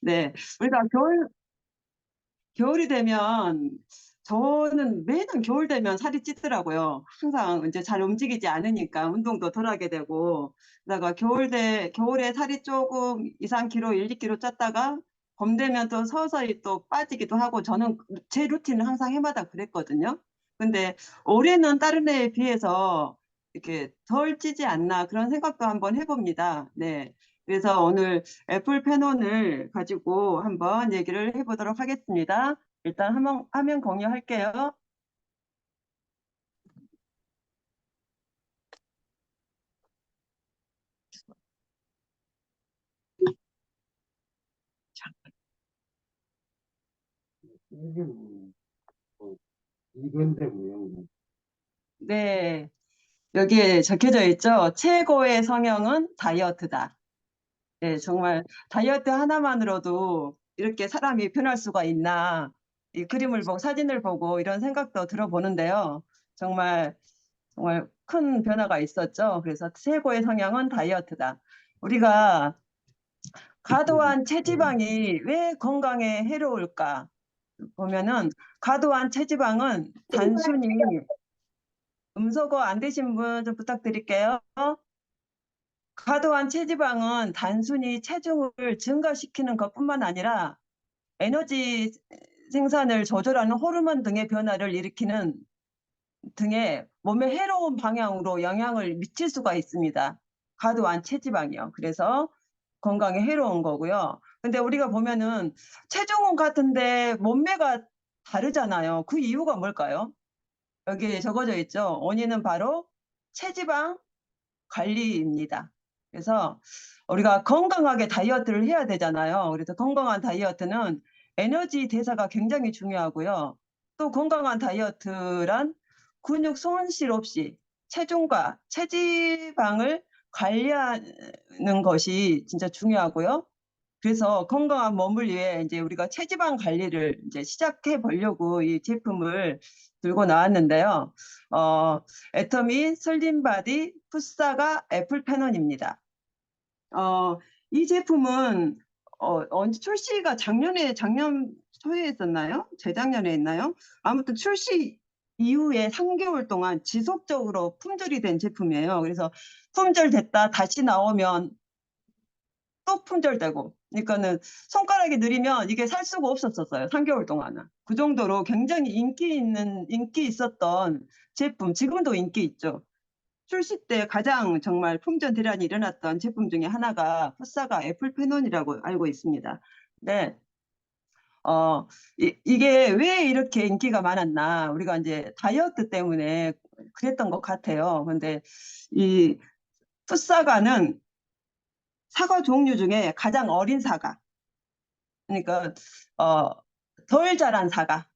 네, 우리가 겨울이 되면 저는 매년 겨울 되면 살이 찌더라고요. 항상 이제 잘 움직이지 않으니까 운동도 덜 하게 되고, 그다가 겨울에 살이 조금 2, 3kg, 1, 2kg 쪘다가 봄 되면 또 서서히 또 빠지기도 하고, 저는 제 루틴은 항상 해마다 그랬거든요. 근데 올해는 다른 해에 비해서 이렇게 덜 찌지 않나 그런 생각도 한번 해봅니다. 네. 그래서 오늘 애플 페논을 가지고 한번 얘기를 해보도록 하겠습니다. 일단 화면 공유할게요. 이게 뭐, 이건데 모양. 네, 여기에 적혀져 있죠. 최고의 성형은 다이어트다. 네, 정말 다이어트 하나만으로도 이렇게 사람이 변할 수가 있나. 이 그림을 보고 사진을 보고 이런 생각도 들어보는데요. 정말 정말 큰 변화가 있었죠. 그래서 최고의 성형은 다이어트다. 우리가 과도한 체지방이 왜 건강에 해로울까? 보면은 과도한 체지방은 단순히 음소거 안 되신 분 좀 부탁드릴게요. 과도한 체지방은 단순히 체중을 증가시키는 것뿐만 아니라 에너지 생산을 조절하는 호르몬 등의 변화를 일으키는 등의 몸에 해로운 방향으로 영향을 미칠 수가 있습니다. 과도한 체지방이요. 그래서 건강에 해로운 거고요. 근데 우리가 보면은 체중은 같은데 몸매가 다르잖아요. 그 이유가 뭘까요? 여기에 적어져 있죠. 원인은 바로 체지방 관리입니다. 그래서 우리가 건강하게 다이어트를 해야 되잖아요. 그래서 건강한 다이어트는 에너지 대사가 굉장히 중요하고요. 또 건강한 다이어트란 근육 손실 없이 체중과 체지방을 관리하는 것이 진짜 중요하고요. 그래서 건강한 몸을 위해 이제 우리가 체지방 관리를 이제 시작해 보려고 이 제품을 들고 나왔는데요. 어, 애터미 슬림바디 푸사가 애플 페논입니다. 이 제품은 언제 출시가 작년 초에 했었나요? 재작년에 했나요? 아무튼 출시 이후에 3개월 동안 지속적으로 품절이 된 제품이에요. 그래서 품절 됐다 다시 나오면 또 품절되고. 그러니까는 손가락이 느리면 이게 살 수가 없었어요. 3개월 동안은. 그 정도로 굉장히 인기 있었던 제품, 지금도 인기 있죠. 출시 때 가장 정말 품절 대란이 일어났던 제품 중에 하나가 푸사가 애플 페논이라고 알고 있습니다. 네. 이게 왜 이렇게 인기가 많았나? 우리가 이제 다이어트 때문에 그랬던 것 같아요. 근데 이 푸사가는 사과 종류 중에 가장 어린 사과. 그러니까 어, 덜 자란 사과.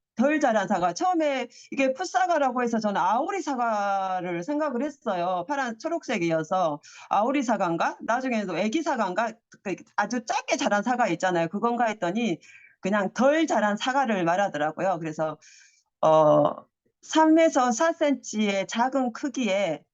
처음에 이게 풋사과라고 해서 저는 아오리 사과를 생각을 했어요. 파란 초록색이어서 아오리 사과인가? 나중에도 애기 사과인가? 그 아주 작게 자란 사과 있잖아요. 그건가 했더니 그냥 덜 자란 사과를 말하더라고요. 그래서 어, 3에서 4cm의 작은 크기에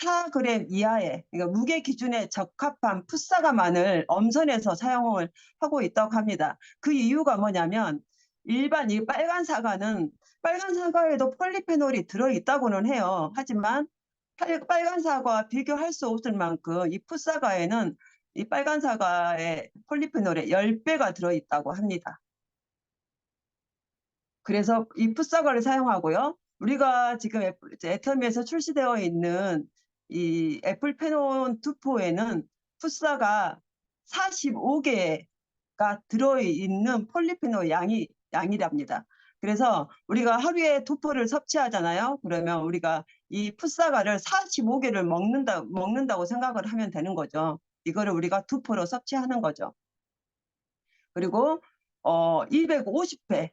4g 이하의, 그러니까 무게 기준에 적합한 풋사과만을 엄선해서 사용을 하고 있다고 합니다. 그 이유가 뭐냐면 일반 이 빨간 사과에도 폴리페놀이 들어있다고는 해요. 하지만 빨간 사과와 비교할 수 없을 만큼 이 풋사과에는 이 빨간 사과의 폴리페놀의 10배가 들어있다고 합니다. 그래서 이 풋사과를 사용하고요. 우리가 지금 애터미에서 출시되어 있는 이 애플 페논 투포에는 풋사가 45개가 들어있는 폴리페놀 양이랍니다. 그래서 우리가 하루에 투포를 섭취하잖아요. 그러면 우리가 이 풋사과를 45개를 먹는다고 생각을 하면 되는 거죠. 이거를 우리가 투포로 섭취하는 거죠. 그리고 250회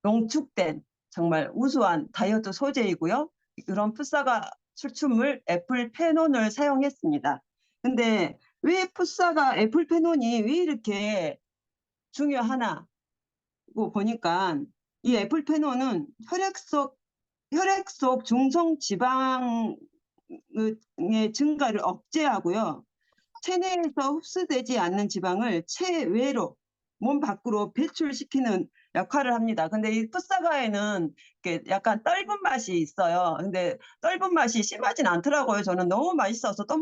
농축된 정말 우수한 다이어트 소재이고요. 그런 풋사과 추출물 애플 페논을 사용했습니다. 근데 왜 풋사과 애플 페논이 왜 이렇게 중요하나 보니까 이 애플 페논은 혈액 속 중성 지방의 증가를 억제하고요. 체내에서 흡수되지 않는 지방을 체외로 몸 밖으로 배출시키는 역할을 합니다. 근데 이 풋사과에는 이렇게 약간 떫은 맛이 있어요. 근데 떫은 맛이 심하진 않더라고요. 저는 너무 맛있어서 또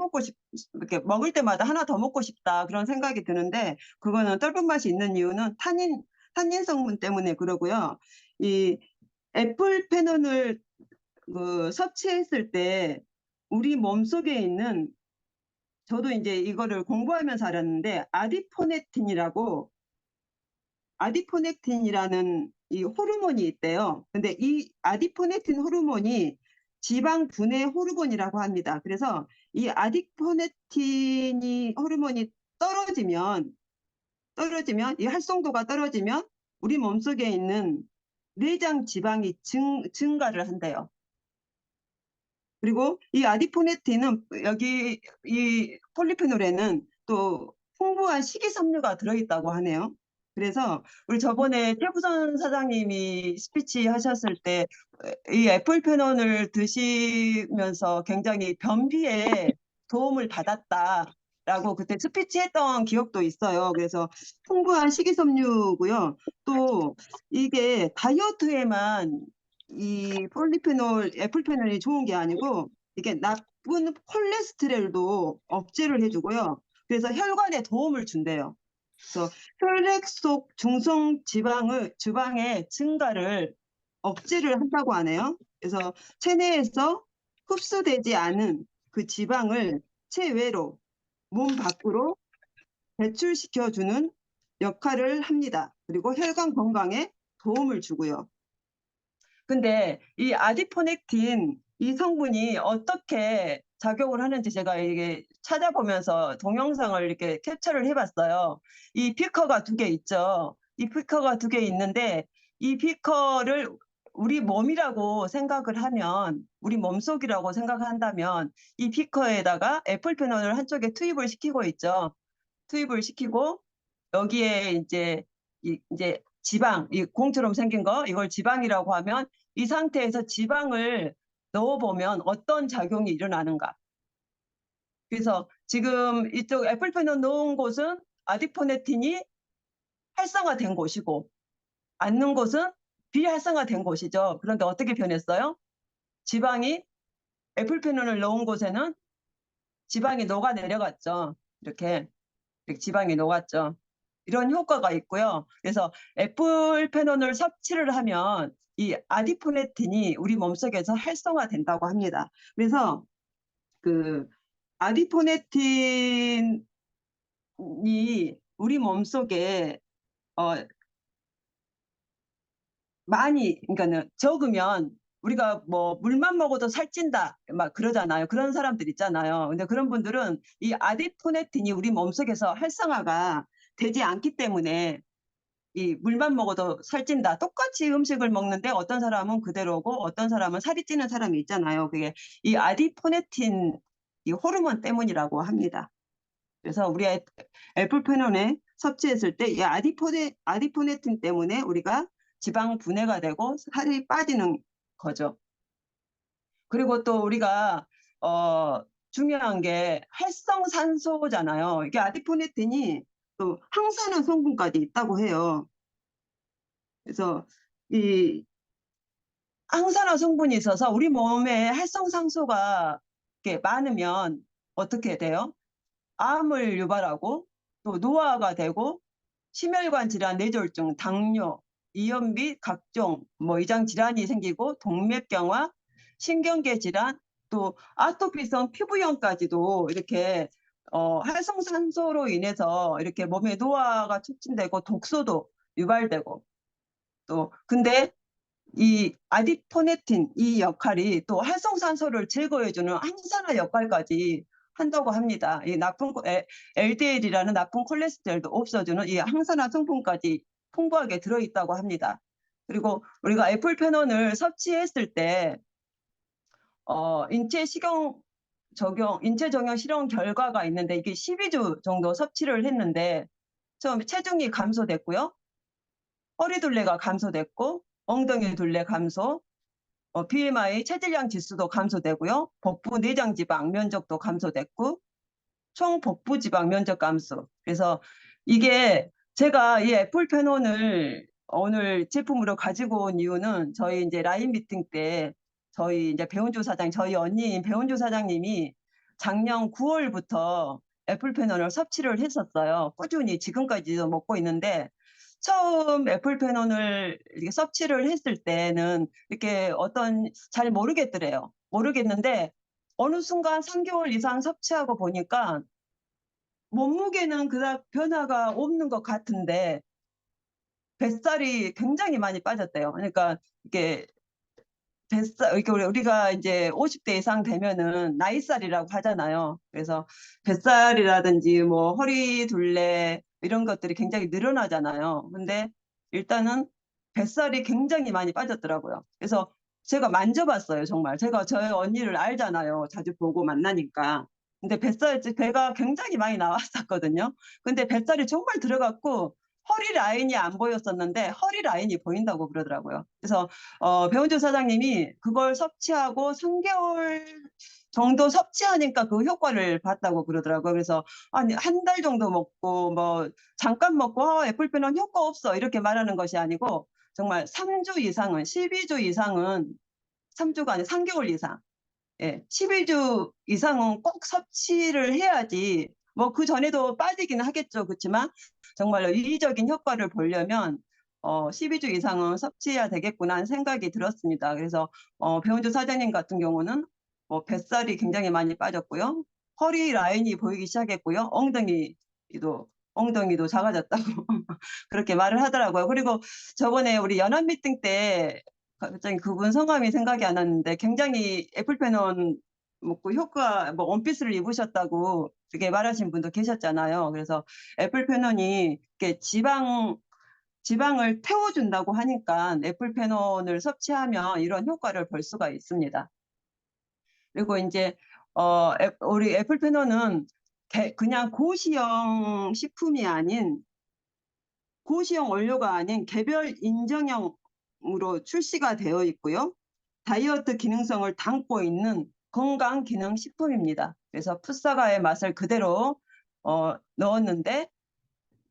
이렇게 먹을 때마다 하나 더 먹고 싶다 그런 생각이 드는데, 그거는 떫은 맛이 있는 이유는 탄닌 성분 때문에 그러고요. 이 애플 페논을 섭취했을 때 우리 몸속에 있는, 저도 이제 이거를 공부하면서 알았는데, 아디포넥틴이라는 이 호르몬이 있대요. 근데 이 아디포넥틴 호르몬이 지방 분해 호르몬이라고 합니다. 그래서 이 아디포넥틴이 호르몬이 떨어지면 이 활성도가 떨어지면 우리 몸속에 있는 내장 지방이 증가를 한대요. 그리고 이 아디포네틴은 여기 이 폴리페놀에는 또 풍부한 식이섬유가 들어있다고 하네요. 그래서 우리 저번에 최부선 사장님이 스피치 하셨을 때 이 애플페논을 드시면서 굉장히 변비에 도움을 받았다라고 그때 스피치 했던 기억도 있어요. 그래서 풍부한 식이섬유고요. 또 이게 다이어트에만 이 애플페놀이 좋은 게 아니고, 이게 나쁜 콜레스테롤도 억제를 해주고요. 그래서 혈관에 도움을 준대요. 그래서 혈액 속 중성 지방의 증가를 억제를 한다고 하네요. 그래서 체내에서 흡수되지 않은 그 지방을 체외로 몸 밖으로 배출시켜주는 역할을 합니다. 그리고 혈관 건강에 도움을 주고요. 근데 이 아디포넥틴 이 성분이 어떻게 작용을 하는지 제가 이게 찾아보면서 동영상을 이렇게 캡처를 해봤어요. 이 비커가 2개 있죠. 이 비커가 2개 있는데, 이 비커를 우리 몸이라고 생각을 하면, 우리 몸속이라고 생각한다면, 이 비커에다가 애플페논을 한쪽에 투입을 시키고 있죠. 투입을 시키고 여기에 이제 지방, 이 공처럼 생긴 거, 이걸 지방이라고 하면, 이 상태에서 지방을 넣어보면 어떤 작용이 일어나는가. 그래서 지금 이쪽 애플페논 넣은 곳은 아디포네틴이 활성화된 곳이고, 안 넣은 곳은 비활성화된 곳이죠. 그런데 어떻게 변했어요? 지방이, 애플페논을 넣은 곳에는 지방이 녹아 내려갔죠. 이렇게 지방이 녹았죠. 이런 효과가 있고요. 그래서 애플페논을 섭취를 하면 이 아디포네틴이 우리 몸속에서 활성화된다고 합니다. 그래서 그 아디포네틴이 우리 몸속에 그러니까는 적으면, 우리가 뭐 물만 먹어도 살찐다 막 그러잖아요. 그런 사람들 있잖아요. 근데 그런 분들은 이 아디포네틴이 우리 몸속에서 활성화가 되지 않기 때문에 이 물만 먹어도 살찐다. 똑같이 음식을 먹는데 어떤 사람은 그대로고 어떤 사람은 살이 찌는 사람이 있잖아요. 그게 이 아디포네틴 이 호르몬 때문이라고 합니다. 그래서 우리 애플페논에 섭취했을 때 이 아디포네틴 때문에 우리가 지방 분해가 되고 살이 빠지는 거죠. 그리고 또 우리가 중요한 게 활성산소잖아요. 이게 아디포네틴이 또 항산화 성분까지 있다고 해요. 그래서 이 항산화 성분이 있어서 우리 몸에 활성산소가 이렇게 많으면 어떻게 돼요? 암을 유발하고 또 노화가 되고 심혈관 질환, 뇌졸중, 당뇨, 이염 및 각종 이장 질환이 생기고 동맥경화, 신경계 질환, 또 아토피성 피부염까지도 이렇게 활성산소로 인해서 이렇게 몸의 노화가 촉진되고 독소도 유발되고, 또 근데 이 아디포네틴 이 역할이 또 활성산소를 제거해주는 항산화 역할까지 한다고 합니다. 이 LDL이라는 나쁜 콜레스테롤도 없어주는 이 항산화 성분까지 풍부하게 들어있다고 합니다. 그리고 우리가 애플페논을 섭취했을 때 인체 정형 실험 결과가 있는데, 이게 12주 정도 섭취를 했는데 처음에 체중이 감소됐고요. 허리둘레가 감소됐고, 엉덩이 둘레 감소, BMI 체질량 지수도 감소되고요. 복부 내장 지방 면적도 감소됐고, 총 복부 지방 면적 감소. 그래서 이게 제가 이 애플페논을 오늘 제품으로 가지고 온 이유는 저희 이제 라인 미팅 때 저희 이제 배은주 사장, 저희 언니인 배은주 사장님이 작년 9월부터 애플페논을 섭취를 했었어요. 꾸준히 지금까지도 먹고 있는데 처음 애플페논을 이렇게 섭취를 했을 때는 이렇게 어떤 잘 모르겠더래요. 모르겠는데 어느 순간 3개월 이상 섭취하고 보니까 몸무게는 그닥 변화가 없는 것 같은데 뱃살이 굉장히 많이 빠졌대요. 그러니까 이게 뱃살, 이렇게 우리가 이제 50대 이상 되면은 나이살이라고 하잖아요. 그래서 뱃살이라든지 뭐 허리 둘레 이런 것들이 굉장히 늘어나잖아요. 근데 일단은 뱃살이 굉장히 많이 빠졌더라고요. 그래서 제가 만져봤어요, 정말. 제가 저희 언니를 알잖아요. 자주 보고 만나니까. 근데 배가 굉장히 많이 나왔었거든요. 근데 뱃살이 정말 들어갔고 허리 라인이 안 보였었는데 허리 라인이 보인다고 그러더라고요. 그래서 배은주 사장님이 그걸 섭취하고 3개월 정도 섭취하니까 그 효과를 봤다고 그러더라고요. 그래서 아니 한 달 정도 먹고 뭐 잠깐 먹고 애플페논 효과 없어 이렇게 말하는 것이 아니고 정말 3주 이상은 12주 이상은 3주가 아니라 3개월 이상 11주 이상은 꼭 섭취를 해야지 뭐 그 전에도 빠지기는 하겠죠. 그렇지만 정말로 유의적인 효과를 보려면 12주 이상은 섭취해야 되겠구나 하는 생각이 들었습니다. 그래서 배원주 사장님 같은 경우는 뱃살이 굉장히 많이 빠졌고요. 허리 라인이 보이기 시작했고요. 엉덩이도 작아졌다고 그렇게 말을 하더라고요. 그리고 저번에 우리 연합 미팅 때 갑자기 그분 성함이 생각이 안 났는데 굉장히 애플페논 먹고 효과 원피스를 입으셨다고 그렇게 말하신 분도 계셨잖아요. 그래서 애플페논이 이렇게 지방을 태워준다고 하니까 애플페논을 섭취하면 이런 효과를 볼 수가 있습니다. 그리고 이제 우리 애플페논은 그냥 고시형 식품이 아닌 고시형 원료가 아닌 개별 인정형으로 출시가 되어 있고요. 다이어트 기능성을 담고 있는 건강 기능 식품입니다. 그래서 풋사과의 맛을 그대로 넣었는데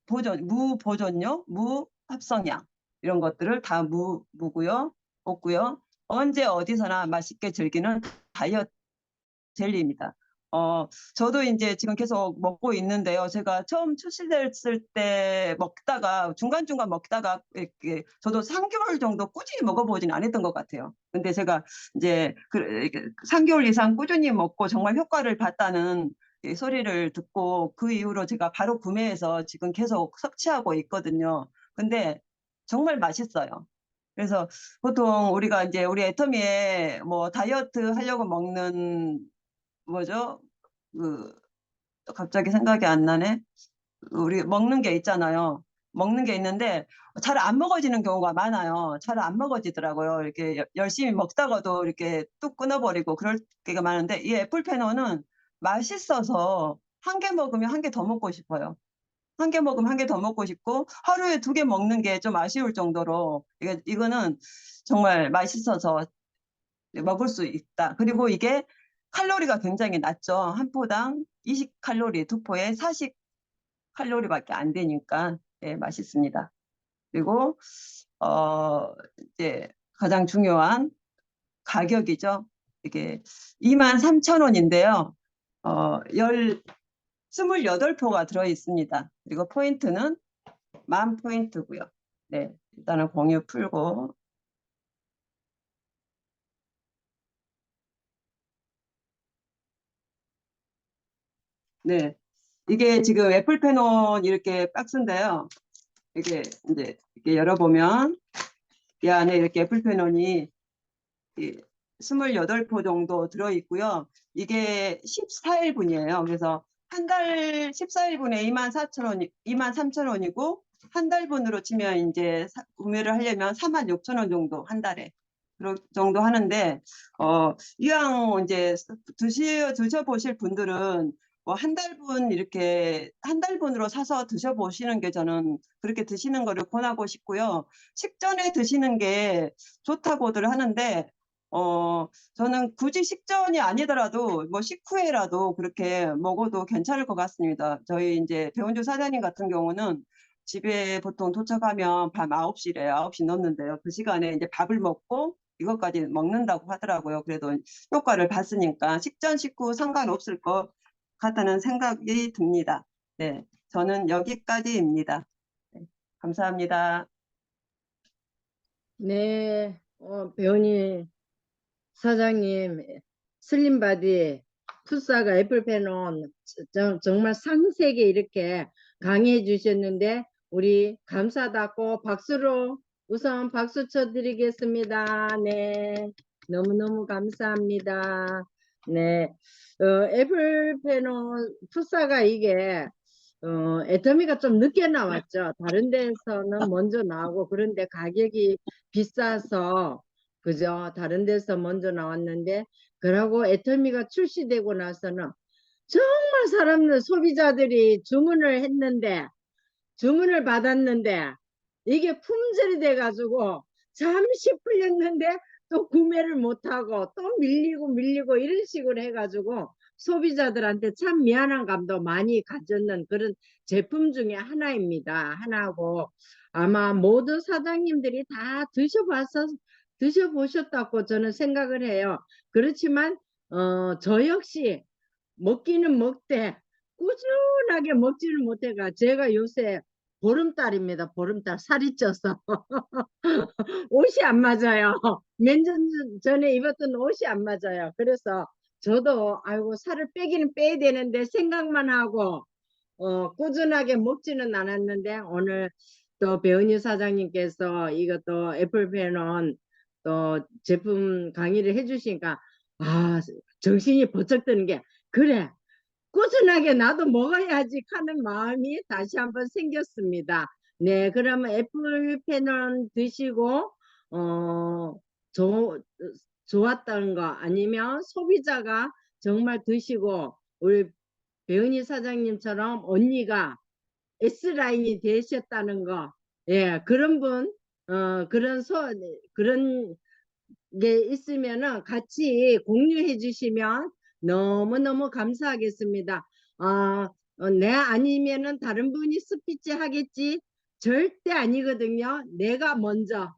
무보존료, 무합성량 이런 것들을 다 무고요, 없고요. 언제 어디서나 맛있게 즐기는 다이어트 젤리입니다. 저도 이제 지금 계속 먹고 있는데요. 제가 처음 출시됐을 때 먹다가 중간중간 먹다가 이렇게 저도 3개월 정도 꾸준히 먹어보진 않았던 것 같아요. 근데 제가 이제 3개월 이상 꾸준히 먹고 정말 효과를 봤다는 이 소리를 듣고 그 이후로 제가 바로 구매해서 지금 계속 섭취하고 있거든요. 근데 정말 맛있어요. 그래서 보통 우리가 이제 우리 애터미에 뭐 다이어트 하려고 먹는 뭐죠? 그 갑자기 생각이 안 나네. 우리 먹는 게 있잖아요. 먹는 게 있는데 잘 안 먹어지는 경우가 많아요. 잘 안 먹어지더라고요. 이렇게 열심히 먹다가도 이렇게 뚝 끊어버리고 그럴 때가 많은데 이 애플페논은 맛있어서 한 개 먹으면 한 개 더 먹고 싶어요. 한 개 먹으면 한 개 더 먹고 싶고 하루에 2개 먹는 게 좀 아쉬울 정도로 이거는 정말 맛있어서 먹을 수 있다. 그리고 이게 칼로리가 굉장히 낮죠. 한 포당 20칼로리, 두 포에 40칼로리밖에 안 되니까 맛있습니다. 그리고 이제 가장 중요한 가격이죠. 이게 23,000원인데요. 28포가 들어 있습니다. 그리고 포인트는 10,000포인트고요. 네, 일단은 공유 풀고 네, 이게 지금 애플페논 이렇게 박스인데요. 이게 이제 이렇게 열어보면 이 안에 이렇게 애플페논이 28포 정도 들어있고요. 이게 14일분이에요. 그래서 한 달 14일분에 24,000원, 23,000원이고 한 달분으로 치면 이제 구매를 하려면 46,000원 정도 한 달에 그런 정도 하는데 이왕 이제 드셔보실 분들은 뭐 한 달분 이렇게 한 달분으로 사서 드셔보시는 게 저는 그렇게 드시는 거를 권하고 싶고요. 식전에 드시는 게 좋다고들 하는데 저는 굳이 식전이 아니더라도 뭐 식후에라도 그렇게 먹어도 괜찮을 것 같습니다. 저희 이제 배원주 사장님 같은 경우는 집에 보통 도착하면 밤 9시래요. 9시 넘는데요. 그 시간에 이제 밥을 먹고 이것까지 먹는다고 하더라고요. 그래도 효과를 봤으니까 식전, 식후 상관없을 것 같다는 생각이 듭니다. 네, 저는 여기까지입니다. 네, 감사합니다. 네, 배우니 사장님, 슬림바디, 푸사가 애플페논 정말 상세하게 이렇게 강의해 주셨는데 우리 감사하다고 박수로 우선 박수 쳐드리겠습니다. 네, 너무너무 감사합니다. 네, 애플페논 푸사가 이게 애터미가 좀 늦게 나왔죠. 다른 데서는 먼저 나오고 그런데 가격이 비싸서 그죠? 다른 데서 먼저 나왔는데 그러고 애터미가 출시되고 나서는 정말 사람들 소비자들이 주문을 받았는데 이게 품절이 돼 가지고 잠시 풀렸는데 또 구매를 못하고 또 밀리고 이런 식으로 해가지고 소비자들한테 참 미안한 감도 많이 가졌는 그런 제품 중에 하나입니다. 하나고 아마 모든 사장님들이 다 드셔보셨다고 저는 생각을 해요. 그렇지만 저 역시 먹기는 먹되 꾸준하게 먹지는 못해가 제가 요새 보름달입니다. 보름달 살이 쪄서 옷이 안 맞아요. 몇 년 전에 입었던 옷이 안 맞아요. 그래서 저도 아이고 살을 빼기는 빼야 되는데 생각만 하고 꾸준하게 먹지는 않았는데 오늘 또 배은유 사장님께서 이것도 애플페논 또 제품 강의를 해주시니까 아 정신이 번쩍 드는 게 그래 꾸준하게 나도 먹어야지 하는 마음이 다시 한번 생겼습니다. 네, 그러면 애플페논 드시고 어, 조, 좋았던 거 아니면 소비자가 정말 드시고 우리 배은희 사장님처럼 언니가 S라인이 되셨다는 거, 예, 그런 분, 그런 게 있으면은 같이 공유해 주시면 너무너무 감사하겠습니다. 내 아니면은 다른 분이 스피치 하겠지? 절대 아니거든요. 내가 먼저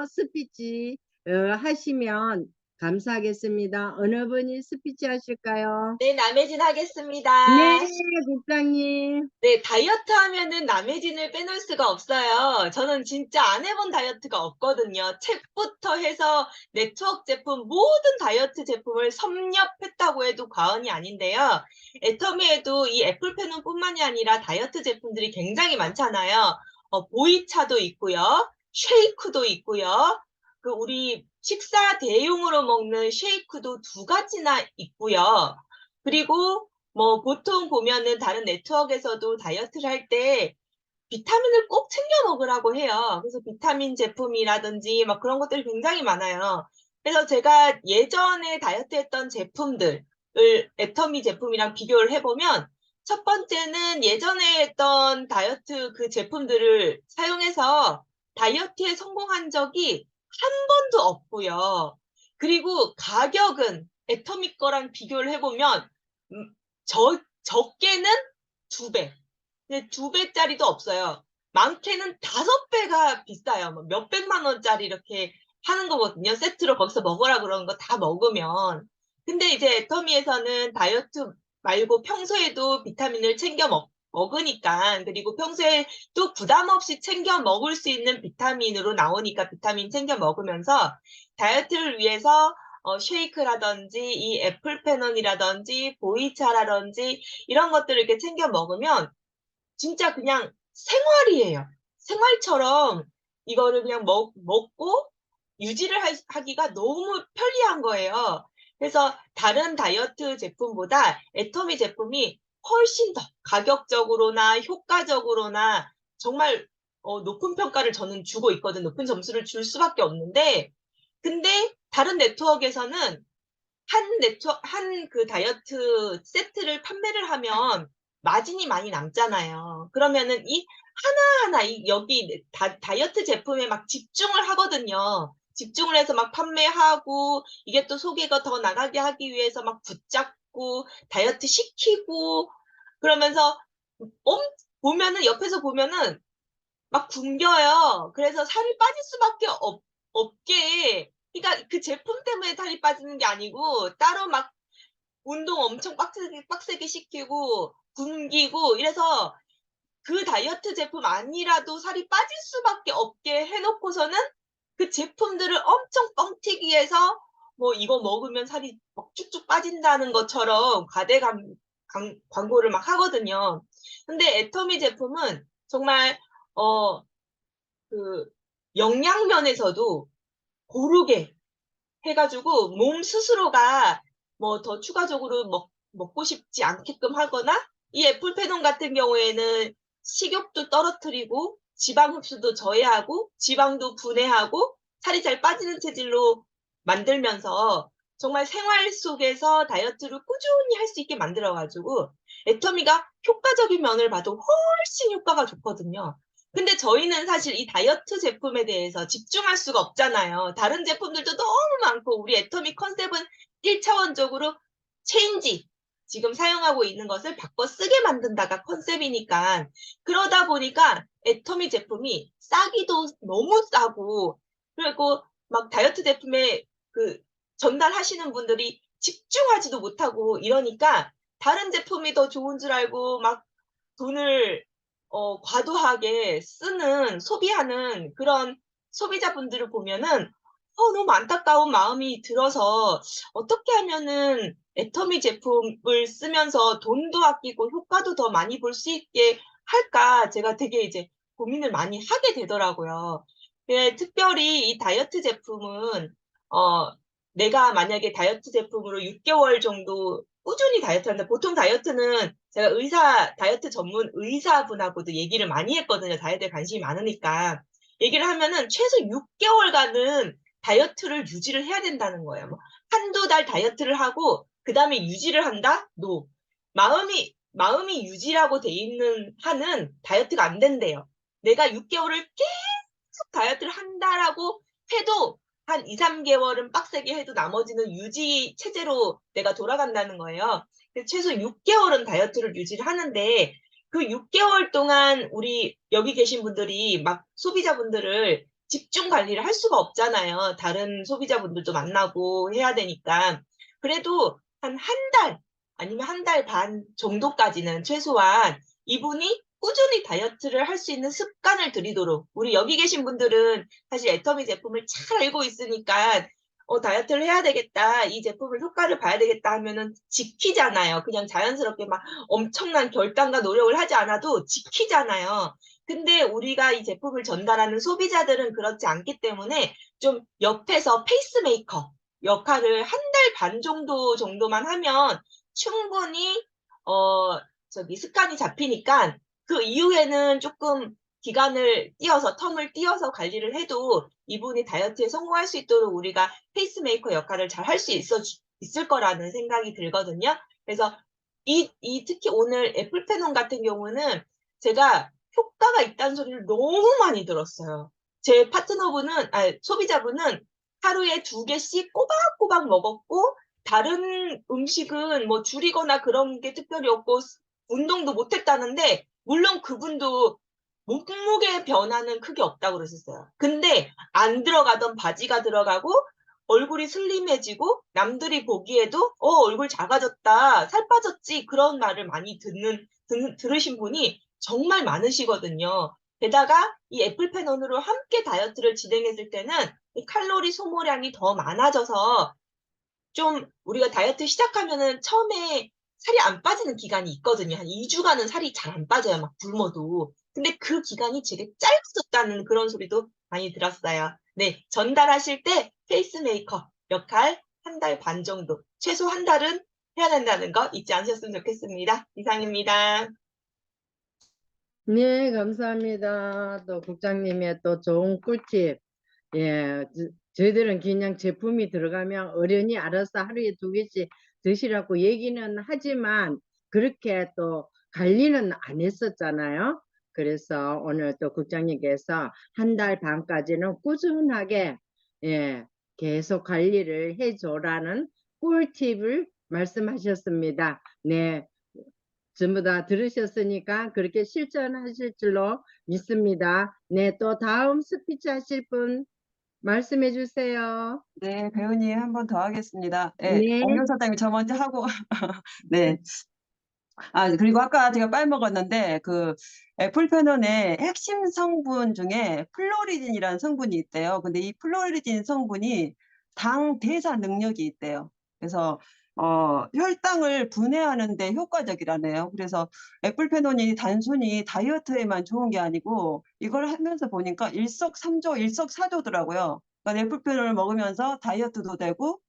스피치 하시면 감사하겠습니다. 어느 분이 스피치 하실까요? 네, 남혜진 하겠습니다. 네, 국장님. 네, 다이어트 하면은 남혜진을 빼놓을 수가 없어요. 저는 진짜 안 해본 다이어트가 없거든요. 책부터 해서 네트워크 제품, 모든 다이어트 제품을 섭렵했다고 해도 과언이 아닌데요. 애터미에도 이 애플페논뿐만이 아니라 다이어트 제품들이 굉장히 많잖아요. 보이차도 있고요. 쉐이크도 있고요. 그 우리 식사 대용으로 먹는 쉐이크도 2가지나 있고요. 그리고 뭐 보통 보면은 다른 네트워크에서도 다이어트를 할 때 비타민을 꼭 챙겨 먹으라고 해요. 그래서 비타민 제품이라든지 막 그런 것들이 굉장히 많아요. 그래서 제가 예전에 다이어트 했던 제품들을 애터미 제품이랑 비교를 해보면 첫 번째는 예전에 했던 다이어트 그 제품들을 사용해서 다이어트에 성공한 적이 한 번도 없고요. 그리고 가격은 애터미 거랑 비교를 해보면 적게는 2배. 근데 2배짜리도 없어요. 많게는 5배가 비싸요. 뭐 몇백만 원짜리 이렇게 하는 거거든요. 세트로 거기서 먹으라 그러는 거 다 먹으면. 근데 이제 애터미에서는 다이어트 말고 평소에도 비타민을 챙겨 먹으니까, 그리고 평소에 또 부담 없이 챙겨 먹을 수 있는 비타민으로 나오니까 비타민 챙겨 먹으면서 다이어트를 위해서 쉐이크라든지 이 애플페논이라든지 보이차라든지 이런 것들을 이렇게 챙겨 먹으면 진짜 그냥 생활이에요. 생활처럼 이거를 그냥 먹고 유지를 하기가 너무 편리한 거예요. 그래서 다른 다이어트 제품보다 애터미 제품이 훨씬 더 가격적으로나 효과적으로나 정말 높은 평가를 저는 주고 있거든요. 높은 점수를 줄 수밖에 없는데 근데 다른 네트워크에서는 한 그 다이어트 세트를 판매를 하면 마진이 많이 남잖아요. 그러면은 이 하나하나 여기 다이어트 제품에 막 집중을 하거든요. 집중을 해서 막 판매하고 이게 또 소개가 더 나가게 하기 위해서 막 붙잡고 다이어트 시키고 그러면서 보면은 옆에서 보면은 막 굶겨요. 그래서 살이 빠질 수밖에 없게 그러니까 그 제품 때문에 살이 빠지는 게 아니고 따로 막 운동 엄청 빡세게 시키고 굶기고 이래서 그 다이어트 제품 아니라도 살이 빠질 수밖에 없게 해놓고서는 그 제품들을 엄청 뻥튀기 해서 뭐 이거 먹으면 살이 막 쭉쭉 빠진다는 것처럼 광고를 막 하거든요. 근데 애터미 제품은 정말 그 영양면에서도 고르게 해가지고 몸 스스로가 뭐 더 추가적으로 먹고 싶지 않게끔 하거나 이 애플페논 같은 경우에는 식욕도 떨어뜨리고 지방 흡수도 저해하고 지방도 분해하고 살이 잘 빠지는 체질로 만들면서 정말 생활 속에서 다이어트를 꾸준히 할 수 있게 만들어가지고 애터미가 효과적인 면을 봐도 훨씬 효과가 좋거든요. 근데 저희는 사실 이 다이어트 제품에 대해서 집중할 수가 없잖아요. 다른 제품들도 너무 많고 우리 애터미 컨셉은 1차원적으로 체인지, 지금 사용하고 있는 것을 바꿔 쓰게 만든다가 컨셉이니까 그러다 보니까 애터미 제품이 싸기도 너무 싸고 그리고 막 다이어트 제품에 그 전달하시는 분들이 집중하지도 못하고 이러니까 다른 제품이 더 좋은 줄 알고 막 돈을 과도하게 쓰는 소비하는 그런 소비자분들을 보면은 너무 안타까운 마음이 들어서 어떻게 하면은 애터미 제품을 쓰면서 돈도 아끼고 효과도 더 많이 볼 수 있게 할까 제가 되게 이제 고민을 많이 하게 되더라고요. 예, 특별히 이 다이어트 제품은 내가 만약에 다이어트 제품으로 6개월 정도 꾸준히 다이어트 한다. 보통 다이어트는 제가 다이어트 전문 의사분하고도 얘기를 많이 했거든요. 다이어트에 관심이 많으니까. 얘기를 하면은 최소 6개월간은 다이어트를 유지를 해야 된다는 거예요. 뭐 한두 달 다이어트를 하고 그 다음에 유지를 한다? 노. 마음이 유지라고 돼 있는 한은 다이어트가 안 된대요. 내가 6개월을 계속 다이어트를 한다라고 해도 한 2, 3개월은 빡세게 해도 나머지는 유지 체제로 내가 돌아간다는 거예요. 최소 6개월은 다이어트를 유지를 하는데 그 6개월 동안 우리 여기 계신 분들이 막 소비자분들을 집중 관리를 할 수가 없잖아요. 다른 소비자분들도 만나고 해야 되니까. 그래도 한 달 아니면 한 달 반 정도까지는 최소한 이분이 꾸준히 다이어트를 할 수 있는 습관을 들이도록 우리 여기 계신 분들은 사실 애터미 제품을 잘 알고 있으니까 다이어트를 해야 되겠다. 이 제품을 효과를 봐야 되겠다 하면은 지키잖아요. 그냥 자연스럽게 막 엄청난 결단과 노력을 하지 않아도 지키잖아요. 근데 우리가 이 제품을 전달하는 소비자들은 그렇지 않기 때문에 좀 옆에서 페이스메이커 역할을 한 달 반 정도만 하면 충분히 습관이 잡히니까 그 이후에는 조금 텀을 띄어서 관리를 해도 이분이 다이어트에 성공할 수 있도록 우리가 페이스메이커 역할을 잘 할 수 있을 거라는 생각이 들거든요. 그래서 특히 오늘 애플페논 같은 경우는 제가 효과가 있다는 소리를 너무 많이 들었어요. 제 소비자분은 하루에 2개씩 꼬박꼬박 먹었고, 다른 음식은 뭐 줄이거나 그런 게 특별히 없고, 운동도 못했다는데, 물론 그분도 몸무게 변화는 크게 없다고 그러셨어요. 근데 안 들어가던 바지가 들어가고 얼굴이 슬림해지고 남들이 보기에도 얼굴 작아졌다, 살 빠졌지 그런 말을 많이 들으신 분이 정말 많으시거든요. 게다가 이 애플페논으로 함께 다이어트를 진행했을 때는 이 칼로리 소모량이 더 많아져서 좀 우리가 다이어트 시작하면은 처음에 살이 안 빠지는 기간이 있거든요. 한 2주간은 살이 잘 안 빠져요. 막 굶어도. 근데 그 기간이 되게 짧아졌다는 그런 소리도 많이 들었어요. 네, 전달하실 때 페이스메이커 역할 한 달 반 정도, 최소 한 달은 해야 된다는 거 잊지 않으셨으면 좋겠습니다. 이상입니다. 네, 감사합니다. 또 국장님의 또 좋은 꿀팁. 예, 저희들은 그냥 제품이 들어가면 어련히 알아서 하루에 2개씩 드시라고 얘기는 하지만 그렇게 또 관리는 안 했었잖아요. 그래서 오늘 또 국장님께서 한 달 반까지는 꾸준하게 예, 계속 관리를 해줘라는 꿀팁을 말씀하셨습니다. 네, 전부 다 들으셨으니까 그렇게 실천하실 줄로 믿습니다. 네, 또 다음 스피치 하실 분 말씀해 주세요. 네, 배우님 한 번 더 하겠습니다. 네, 네, 엄영 사장님 저 먼저 하고 네. 아, 그리고 아까 제가 빼먹었는데 그 애플페논의 핵심 성분 중에 플로리딘이라는 성분이 있대요. 근데 이 플로리딘 성분이 당 대사 능력이 있대요. 그래서 혈당을 분해하는 데 효과적이라네요. 그래서 애플페논이 단순히 다이어트에만 좋은 게 아니고 이걸 하면서 보니까 일석삼조, 일석사조더라고요. 그러니까 애플페논을 먹으면서 다이어트도 되고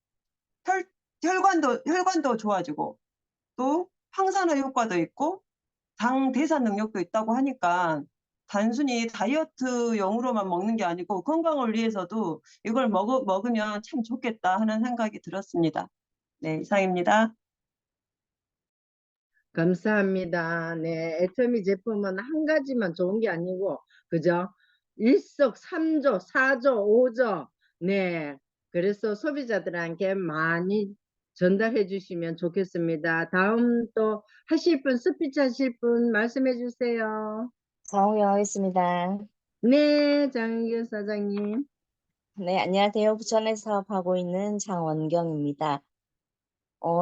혈관도 좋아지고 또 항산화 효과도 있고 당 대사 능력도 있다고 하니까 단순히 다이어트용으로만 먹는 게 아니고 건강을 위해서도 이걸 먹으면 참 좋겠다 하는 생각이 들었습니다. 네, 이상입니다. 감사합니다. 네, 애터미 제품은 한 가지만 좋은 게 아니고, 그죠? 일석삼조, 사조, 오조. 네, 그래서 소비자들한테 많이 전달해 주시면 좋겠습니다. 다음 또 하실 분, 스피치 하실 분 말씀해 주세요. 상호명하겠습니다. 네, 장윤 사장님. 네, 안녕하세요. 부천에서 사업하고 있는 장원경입니다.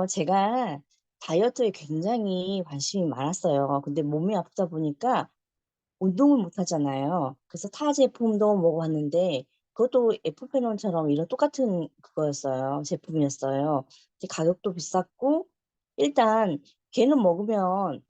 제가 다이어트에 굉장히 관심이 많았어요. 근데 몸이 아프다 보니까 운동을 못 하잖아요. 그래서 타 제품도 먹어봤는데 그것도 에프페논처럼 이런 똑같은 그거였어요. 제품이었어요. 근데 가격도 비쌌고 일단 걔는 먹으면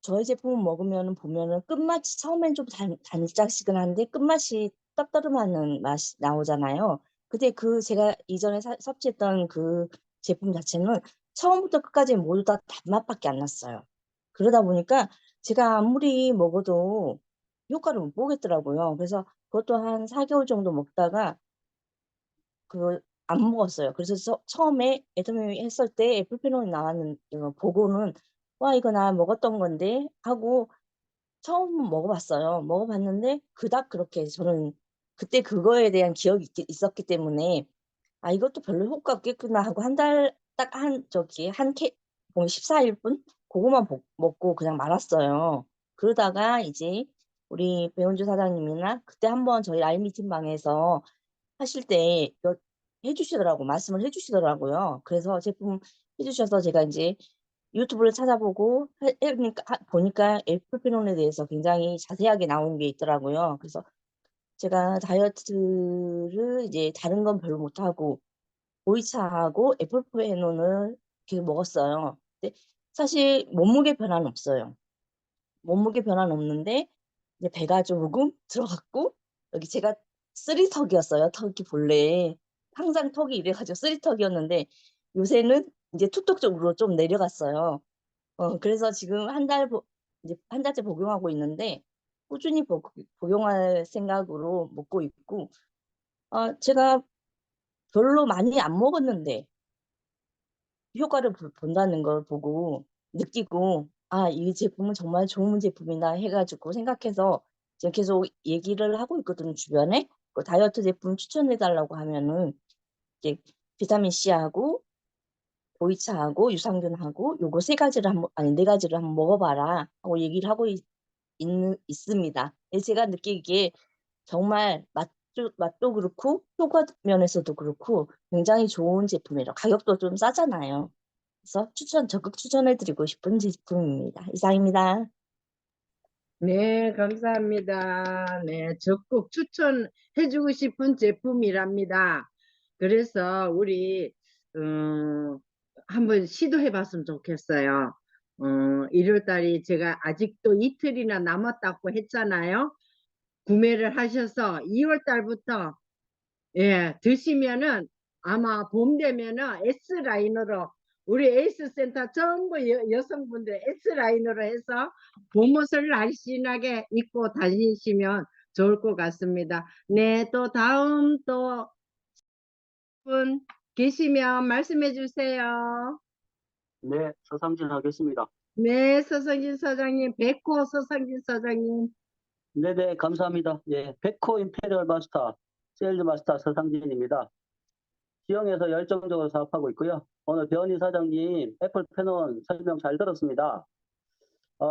저희 제품을 먹으면 보면은 끝맛이 처음엔 좀 단짝시근한데 끝맛이 떡떠름하는 맛이 나오잖아요. 근데 그 제가 이전에 섭취했던 그 제품 자체는 처음부터 끝까지 모두 다 단맛밖에 안 났어요. 그러다 보니까 제가 아무리 먹어도 효과를 못 보겠더라고요. 그래서 그것도 한 4개월 정도 먹다가 안 먹었어요. 그래서 처음에 애터미 했을 때 애플페논이 나왔는 이거 보고는 와 이거 나 먹었던 건데 하고 처음 먹어봤어요. 먹어봤는데 그닥 그렇게 저는 그때 그거에 대한 기억이 있었기 때문에 아 이것도 별로 효과 없겠구나 하고 한 달 딱 한 봉 14일분 그거만 먹고 그냥 말았어요. 그러다가 이제 우리 배원주 사장님이나 그때 한번 저희 라인 미팅방에서 하실 때 말씀을 해주시더라고요. 그래서 제품 해주셔서 제가 이제 유튜브를 찾아보고 보니까 애플피논에 대해서 굉장히 자세하게 나온 게 있더라고요. 그래서 제가 다이어트를 이제 다른 건 별로 못하고 보이차하고 애플피논을 계속 먹었어요. 근데 사실 몸무게 변화는 없어요. 몸무게 변화는 없는데 이제 배가 조금 들어갔고 여기 제가 쓰리턱이었어요. 턱이 본래 항상 턱이 이래가지고 쓰리턱이었는데 요새는 이제 투턱 쪽으로 좀 내려갔어요. 그래서 지금 이제 한 달째 복용하고 있는데 꾸준히 복용할 생각으로 먹고 있고 제가 별로 많이 안 먹었는데 효과를 본다는 걸 보고 느끼고 아, 이 제품은 정말 좋은 제품이다 해가지고 생각해서 지금 계속 얘기를 하고 있거든요, 주변에. 그 다이어트 제품 추천해달라고 하면은 이제 비타민 C하고 보이차하고 유산균하고 요거 네 가지를 한번 먹어봐라 하고 얘기를 하고 있습니다. 제가 느끼기에 정말 맛도 그렇고 효과 면에서도 그렇고 굉장히 좋은 제품이라 가격도 좀 싸잖아요. 그래서 적극 추천해드리고 싶은 제품입니다. 이상입니다. 네, 감사합니다. 네, 적극 추천해주고 싶은 제품이랍니다. 그래서 우리 한번 시도해봤으면 좋겠어요. 1월달이 제가 아직도 이틀이나 남았다고 했잖아요. 구매를 하셔서 2월달부터 드시면은 아마 봄 되면은 S라인으로 우리 에이스 센터 전부 여성분들 S라인으로 해서 봄옷을 날씬하게 입고 다니시면 좋을 것 같습니다. 네, 또 다음 또 분 계시면 말씀해 주세요. 네, 서상진 하겠습니다. 네, 서성진 사장님, 백호 서성진 사장님. 네네, 감사합니다. 예, 백호 임페리얼 마스터. 세일즈마스터 서상진입니다. 지영에서 열정적으로 사업하고 있고요. 오늘 변희 사장님 애플 페논 설명 잘 들었습니다.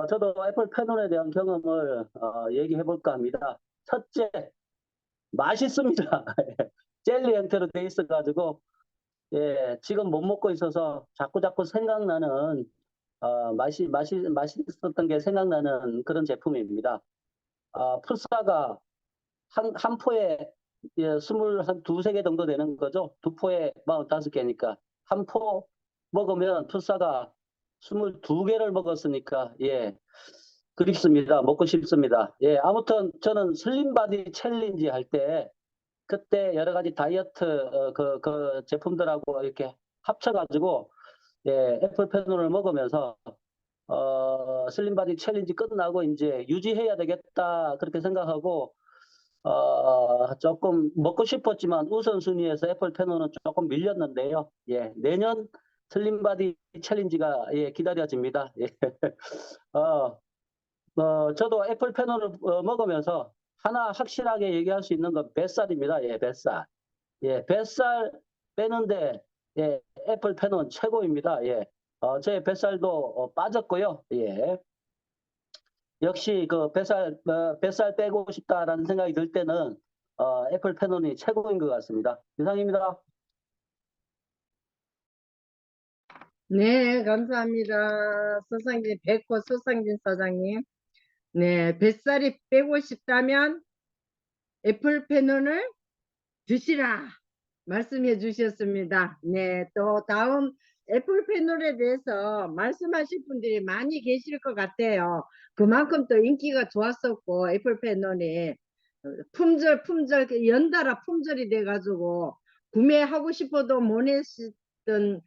저도 애플 페논에 대한 경험을 얘기해 볼까 합니다. 첫째, 맛있습니다. 젤리 형태로 돼 있어가지고 예, 지금 못 먹고 있어서 자꾸 생각나는 맛있었던 게 생각나는 그런 제품입니다. 푸사가 한 포에 예, 22개 정도 되는 거죠. 두 포에 45개니까 한 포 먹으면 푸사가 22개를 먹었으니까 예, 그립습니다. 먹고 싶습니다. 예, 아무튼 저는 슬림바디 챌린지 할 때 그때 여러 가지 다이어트 그 제품들하고 이렇게 합쳐가지고 예, 애플 페논을 먹으면서 슬림바디 챌린지 끝나고 이제 유지해야 되겠다 그렇게 생각하고 조금 먹고 싶었지만 우선순위에서 애플 페논은 조금 밀렸는데요. 예, 내년 슬림바디 챌린지가 예, 기다려집니다. 예. 저도 애플 페논을 먹으면서 하나 확실하게 얘기할 수 있는 건 뱃살입니다. 예, 뱃살. 예, 뱃살 빼는데 예, 애플 페논 최고입니다. 예, 제 뱃살도 빠졌고요. 예, 역시 그 뱃살 빼고 싶다라는 생각이 들 때는 애플 페논이 최고인 것 같습니다. 이상입니다. 네, 감사합니다. 백호 서상진 사장님. 네, 뱃살이 빼고 싶다면 애플 페논을 드시라 말씀해 주셨습니다. 네, 또 다음 애플 페논에 대해서 말씀하실 분들이 많이 계실 것 같아요. 그만큼 또 인기가 좋았었고 애플 페논이 품절 연달아 품절이 돼가지고 구매하고 싶어도 못 했던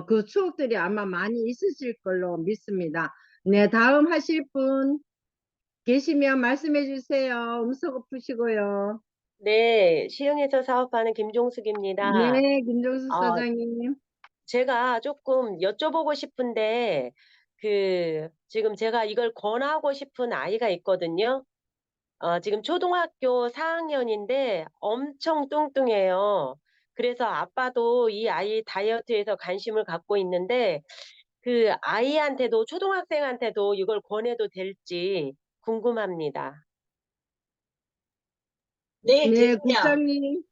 그 추억들이 아마 많이 있으실 걸로 믿습니다. 네, 다음 하실 분 계시면 말씀해 주세요. 음소거 푸시고요. 네, 시흥에서 사업하는 김종숙입니다. 네, 김종수 어, 사장님. 제가 조금 여쭤보고 싶은데, 지금 제가 이걸 권하고 싶은 아이가 있거든요. 지금 초등학교 4학년인데 엄청 뚱뚱해요. 그래서 아빠도 이 아이 다이어트에서 관심을 갖고 있는데, 그 아이한테도, 초등학생한테도 이걸 권해도 될지 궁금합니다. 네, 네, 드세요. 국장님.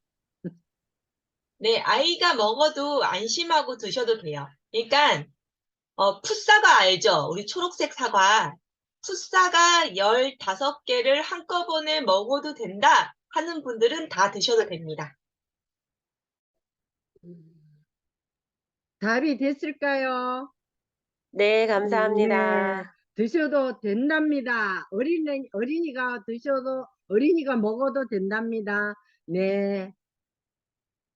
네, 아이가 먹어도 안심하고 드셔도 돼요. 그러니까 풋사과 알죠? 우리 초록색 사과. 풋사과 15개를 한꺼번에 먹어도 된다 하는 분들은 다 드셔도 됩니다. 답이 됐을까요? 네, 네, 감사합니다. 드셔도 된답니다. 어린이가 먹어도 된답니다. 네,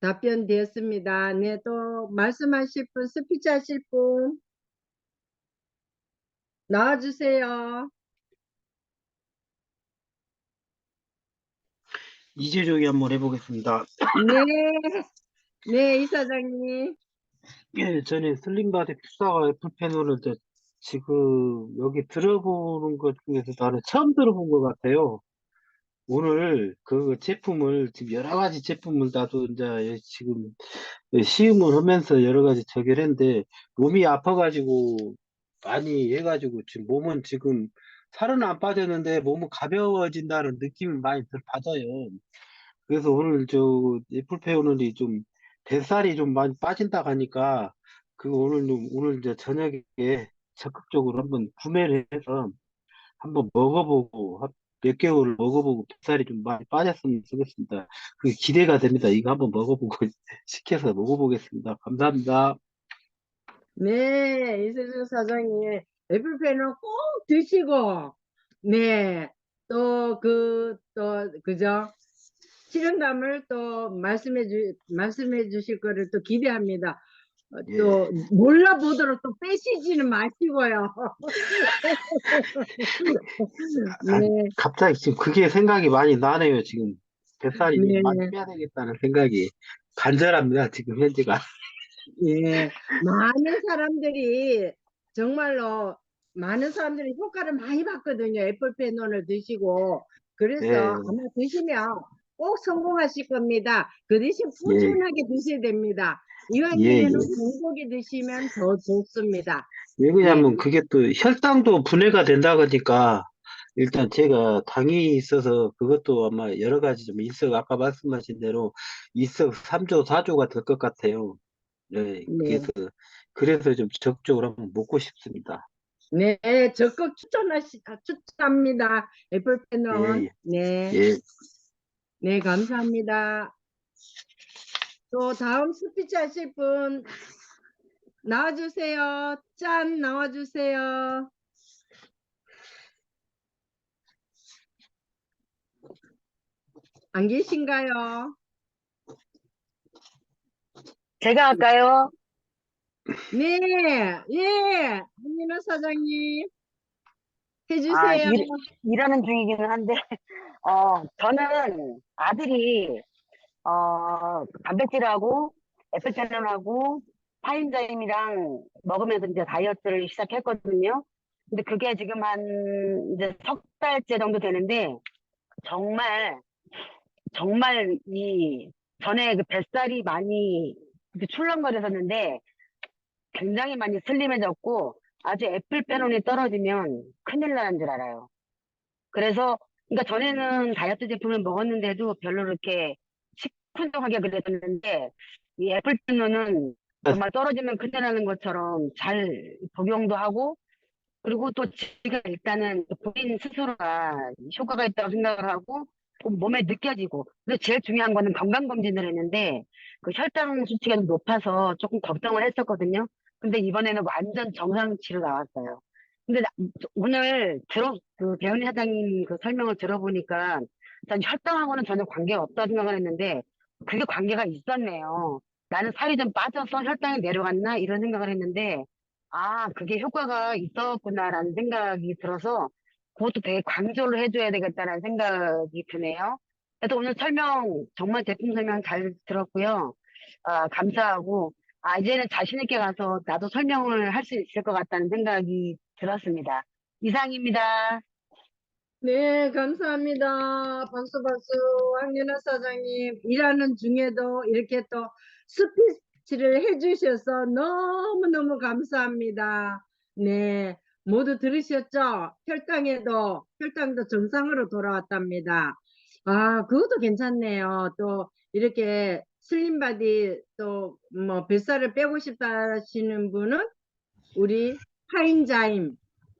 답변 되었습니다. 네, 또 말씀하실 분, 스피치 하실 분 나와주세요. 이재종이 한번 해보겠습니다. 네, 네, 이사장님. 예, 전에 슬림바디 푸사와 애플 페논을 지금 여기 들어보는 것 중에서 나는 처음 들어본 것 같아요. 오늘 그 제품을 지금 여러 가지 제품을 나도 이제 지금 시음을 하면서 여러 가지 저기를 했는데 몸이 아파가지고 많이 해가지고 지금 몸은 지금 살은 안 빠졌는데 몸은 가벼워진다는 느낌을 많이 받아요. 그래서 오늘 저 애플 페오널이 좀 뱃살이 좀 많이 빠진다 하니까 그 오늘 이제 저녁에 적극적으로 한번 구매를 해서 한번 먹어보고 몇 개월 먹어보고 뱃살이 좀 많이 빠졌으면 좋겠습니다. 그게 기대가 됩니다. 이거 한번 먹어보고 시켜서 먹어보겠습니다. 감사합니다. 네, 이세준 사장님. 애플페는 꼭 드시고, 네, 그죠? 실현담을 또 말씀해 주실 거를 또 기대합니다. 예. 또 몰라보도록 또 빼시지는 마시고요. 네, 갑자기 지금 그게 생각이 많이 나네요. 지금 뱃살이 좀 많이 네, 빼야 되겠다는 생각이 간절합니다. 지금 현재가. 예. 정말로 많은 사람들이 효과를 많이 봤거든요. 애플페논을 드시고. 그래서 예. 아마 드시면 꼭 성공하실 겁니다. 그 대신 예, 꾸준하게 드셔야 됩니다. 예, 이왕이면은 예. 공복에 드시면 더 좋습니다. 왜 네. 그러냐면 그게 또 혈당도 분해가 된다 그러니까 일단 제가 당이 있어서 그것도 아마 여러 가지 좀 일석 아까 말씀하신 대로 일석 3조 4조가 될 것 같아요. 네, 네. 그래서 좀 적극적으로 한번 먹고 싶습니다. 네, 적극 추천합니다. 애플펜원. 예, 네, 예. 네, 감사합니다. 또 다음 스피치 하실 분 나와주세요. 짠, 나와주세요. 안 계신가요? 제가 할까요? 네, 예, 한민호 사장님 아, 해주세요. 일하는 중이기는 한데, 저는 아들이, 단백질하고, 에피타론하고, 파인자임이랑 먹으면서 이제 다이어트를 시작했거든요. 근데 그게 지금 이제 석 달째 정도 되는데, 정말, 정말 전에 그 뱃살이 많이 이렇게 출렁거렸었는데, 굉장히 많이 슬림해졌고, 아주 애플페논이 떨어지면 큰일 나는 줄 알아요. 그래서, 그러니까 전에는 다이어트 제품을 먹었는데도 별로 그렇게 시큰둥하게 그랬었는데, 이 애플페논은 정말 떨어지면 큰일 나는 것처럼 잘 복용도 하고, 그리고 또 지금 일단은 본인 스스로가 효과가 있다고 생각을 하고, 몸에 느껴지고, 근데 제일 중요한 거는 건강검진을 했는데, 그 혈당 수치가 좀 높아서 조금 걱정을 했었거든요. 근데 이번에는 완전 정상치로 나왔어요. 근데 오늘 그 배은희 사장님 그 설명을 들어보니까, 전 혈당하고는 전혀 관계가 없다고 생각을 했는데, 그게 관계가 있었네요. 나는 살이 좀 빠져서 혈당이 내려갔나? 이런 생각을 했는데, 아, 그게 효과가 있었구나라는 생각이 들어서 그것도 되게 강조를 해줘야 되겠다는 생각이 드네요. 그래서 오늘 정말 제품 설명 잘 들었고요. 감사하고, 이제는 자신 있게 가서 나도 설명을 할 수 있을 것 같다는 생각이 들었습니다. 이상입니다. 네, 감사합니다. 박수, 박수. 황윤아 사장님, 일하는 중에도 이렇게 또 스피치를 해주셔서 너무너무 감사합니다. 네, 모두 들으셨죠? 혈당도 정상으로 돌아왔답니다. 그것도 괜찮네요. 또 이렇게 슬림바디 또 뭐 뱃살을 빼고 싶다 하시는 분은 우리 파인자임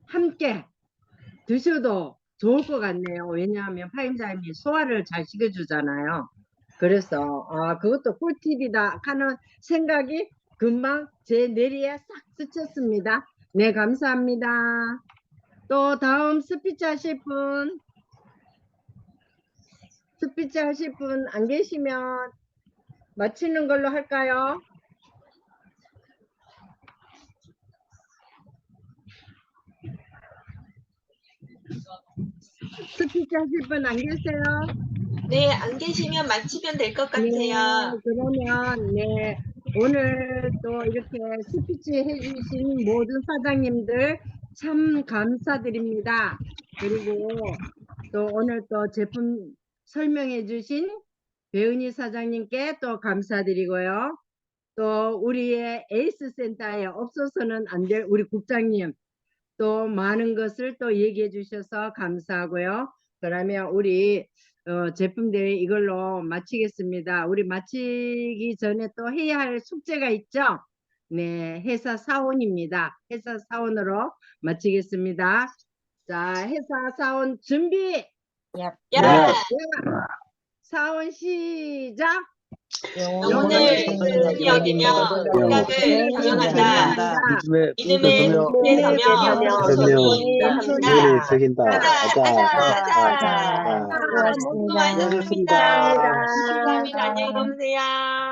함께 드셔도 좋을 것 같네요. 왜냐하면 파인자임이 소화를 잘 시켜주잖아요. 그래서 그것도 꿀팁이다 하는 생각이 금방 제 뇌리에 싹 스쳤습니다. 네, 감사합니다. 또 다음 스피치 하실 분 안 계시면 마치는 걸로 할까요? 스피치 하실 분 안 계세요? 네, 안 계시면 마치면 될 것 같아요. 네, 그러면 네, 오늘 또 이렇게 스피치 해주신 모든 사장님들 참 감사드립니다. 그리고 또 오늘 또 제품 설명해 주신 배은희 사장님께 또 감사드리고요. 또 우리의 에이스 센터에 없어서는 안 될 우리 국장님 또 많은 것을 또 얘기해 주셔서 감사하고요. 그러면 우리 제품 대회 이걸로 마치겠습니다. 우리 마치기 전에 또 해야 할 숙제가 있죠? 네, 회사 사원입니다. 회사 사원으로 마치겠습니다. 자, 회사 사원 준비! 야, 사원 시작! 영혼을 소중히 여기며 생각을 강요하다. 믿음을 믿음을 배서며 배서며 소중히 눈이 섬긴다. 적인다. 가자. 모두 수고하셨습니다. 많이 수고하셨습니다. 감사합니다. 안녕히 계세요.